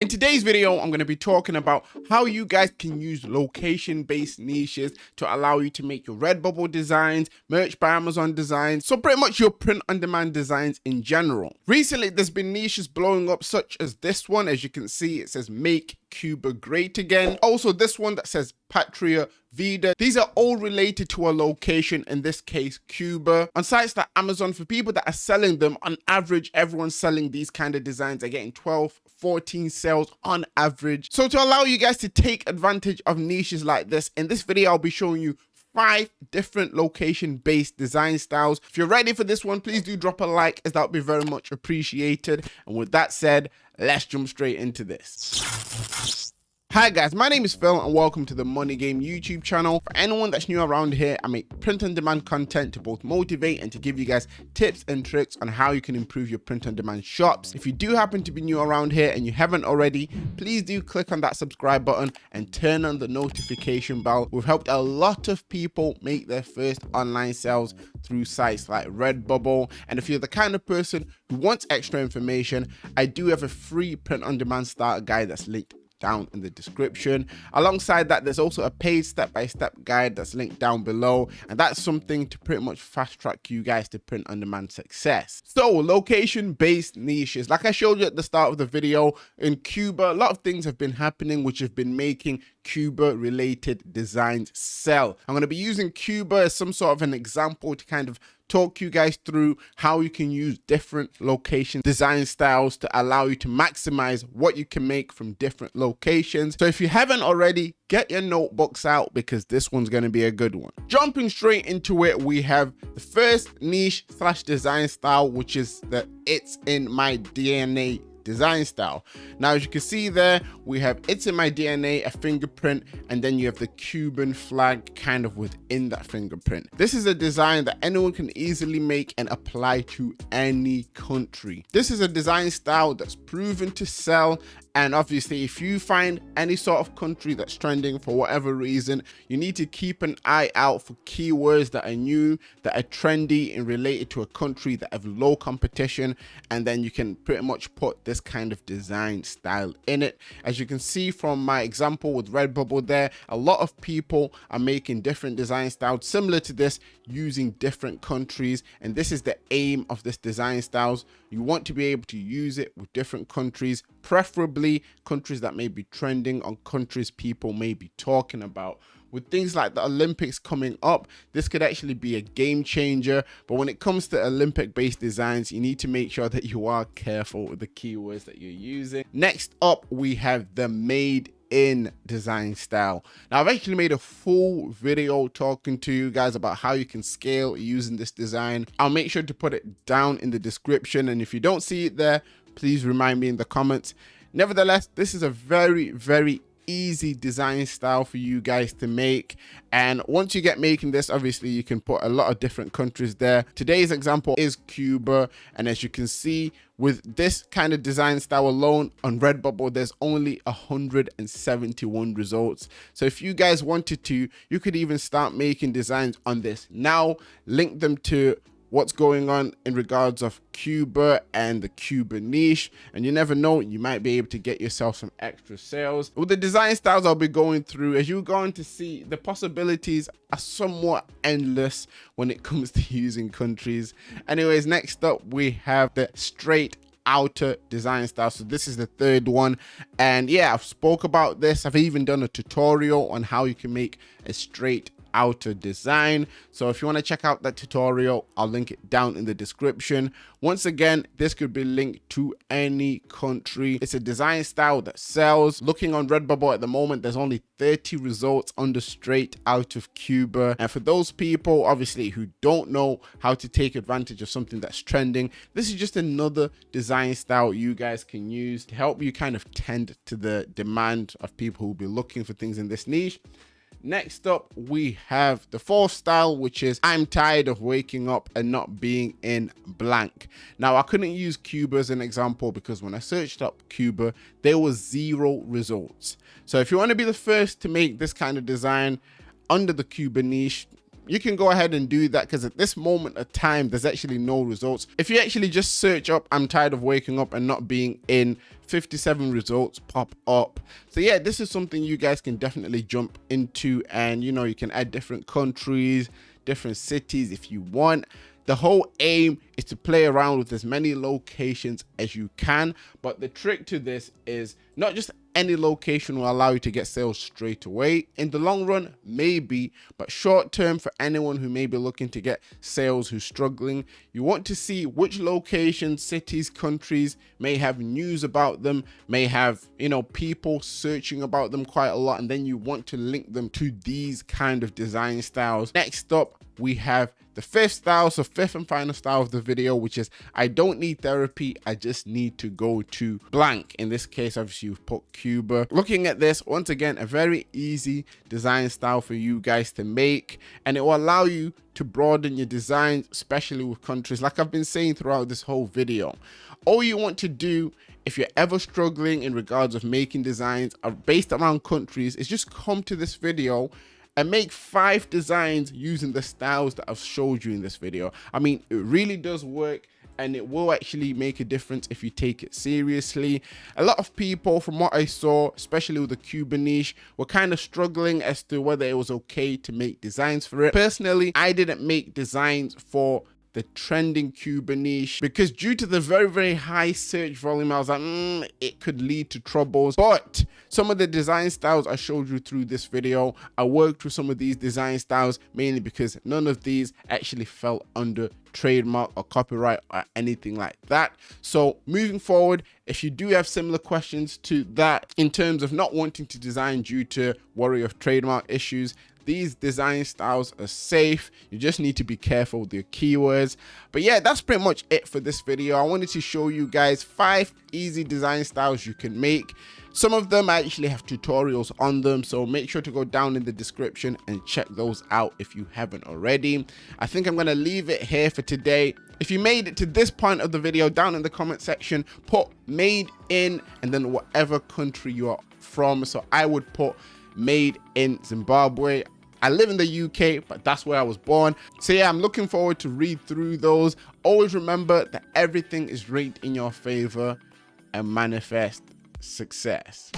In today's video, I'm going to be talking about how you guys can use location-based niches to allow you to make your Redbubble designs, merch by Amazon designs, so pretty much your print-on-demand designs in general. Recently, there's been niches blowing up such as this one. As you can see, it says Make Cuba Great Again. Also, this one that says Patria Vida. These are all related to a location, in this case Cuba. On sites like Amazon, for people that are selling them, on average everyone's selling these kind of designs are getting 12, 14 sales on average. So to allow you guys to take advantage of niches like this, in this video I'll be showing you 5 different location-based design styles. If you're ready for this one, please do drop a like, as that would be very much appreciated. And with that said, let's jump straight into this. Hi guys, my name is Phil and welcome to the Money Game YouTube channel. For anyone that's new around here, I make print-on-demand content to both motivate and to give you guys tips and tricks on how you can improve your print-on-demand shops. If you do happen to be new around here and you haven't already, please do click on that subscribe button and turn on the notification bell. We've helped a lot of people make their first online sales through sites like Redbubble. And if you're the kind of person who wants extra information, I do have a free print-on-demand starter guide that's linked down in the description. Alongside that, there's also a paid step-by-step guide that's linked down below, and that's something to pretty much fast track you guys to print on demand success. So location-based niches, like I showed you at the start of the video, in Cuba a lot of things have been happening which have been making Cuba related designs sell. I'm going to be using Cuba as some sort of an example to kind of talk you guys through how you can use different location design styles to allow you to maximize what you can make from different locations. So if you haven't already, get your notebooks out because this one's going to be a good one. Jumping straight into it, we have the first niche / design style, which is the It's in My DNA design style. Now, as you can see there, we have It's in My DNA, a fingerprint, and then you have the Cuban flag kind of within that fingerprint. This is a design that anyone can easily make and apply to any country. This is a design style that's proven to sell. And obviously, if you find any sort of country that's trending for whatever reason, you need to keep an eye out for keywords that are new, that are trendy and related to a country that have low competition. And then you can pretty much put this kind of design style in it. As you can see from my example with Redbubble there, a lot of people are making different design styles similar to this using different countries. And this is the aim of this design styles. You want to be able to use it with different countries, preferably countries that may be trending, on countries people may be talking about. With things like the Olympics coming up, this could actually be a game changer. But when it comes to Olympic-based designs, you need to make sure that you are careful with the keywords that you're using. Next up, we have the Made in design style. Now, I've actually made a full video talking to you guys about how you can scale using this design. I'll make sure to put it down in the description, and if you don't see it there, please remind me in the comments. Nevertheless, this is a very easy design style for you guys to make, and once you get making this, obviously you can put a lot of different countries there. Today's example is Cuba, and as you can see, with this kind of design style alone on Redbubble, there's only 171 results. So if you guys wanted to, you could even start making designs on this now, link them to what's going on in regards of Cuba and the Cuba niche, and you never know, you might be able to get yourself some extra sales. With the design styles I'll be going through, as you're going to see, the possibilities are somewhat endless when it comes to using countries. Anyways, next up we have the straight outer design style. So this is the third one, and yeah, I've spoke about this. I've even done a tutorial on how you can make a straight outer design. So if you want to check out that tutorial, I'll link it down in the description. Once again, this could be linked to any country. It's a design style that sells. Looking on Redbubble at the moment, there's only 30 results on the straight out of Cuba. And for those people, obviously, who don't know how to take advantage of something that's trending, this is just another design style you guys can use to help you kind of tend to the demand of people who will be looking for things in this niche. Next up, we have the fourth style, which is I'm tired of waking up and not being in blank. Now, I couldn't use Cuba as an example because when I searched up Cuba, there was 0 results. So if you want to be the first to make this kind of design under the Cuba niche, you can go ahead and do that, because at this moment of time, there's actually no results. If you actually just search up "I'm tired of waking up and not being in," 57 results pop up. So yeah, this is something you guys can definitely jump into, and you know, you can add different countries, different cities if you want. The whole aim is to play around with as many locations as you can, but the trick to this is not just any location will allow you to get sales straight away. In the long run, maybe, but short term, for anyone who may be looking to get sales, who's struggling, you want to see which locations, cities, countries may have news about them, may have, you know, people searching about them quite a lot, and then you want to link them to these kind of design styles. Next up, we have the fifth style, so fifth and final style of the video, which is I don't need therapy, I just need to go to blank. In this case, obviously you've put Cuba. Looking at this, once again, a very easy design style for you guys to make, and it will allow you to broaden your designs, especially with countries, like I've been saying throughout this whole video. All you want to do, if you're ever struggling in regards of making designs based around countries, is just come to this video and make 5 designs using the styles that I've showed you in this video. I mean, it really does work, and it will actually make a difference if you take it seriously. A lot of people, from what I saw, especially with the Cuban niche, were kind of struggling as to whether it was okay to make designs for it. Personally, I didn't make designs for the trending Cuban niche because due to the very, very high search volume, I was like, it could lead to troubles. But some of the design styles I showed you through this video, I worked with some of these design styles mainly because none of these actually fell under trademark or copyright or anything like that. So moving forward, if you do have similar questions to that in terms of not wanting to design due to worry of trademark issues, these design styles are safe. You just need to be careful with your keywords. But yeah, that's pretty much it for this video. I wanted to show you guys 5 easy design styles you can make. Some of them I actually have tutorials on them, so make sure to go down in the description and check those out if you haven't already. I think I'm going to leave it here for today. If you made it to this point of the video, down in the comment section, put made in and then whatever country you are from. So I would put made in Zimbabwe. I live in the UK, but that's where I was born. So yeah, I'm looking forward to read through those. Always remember that everything is rigged in your favor, and manifest success.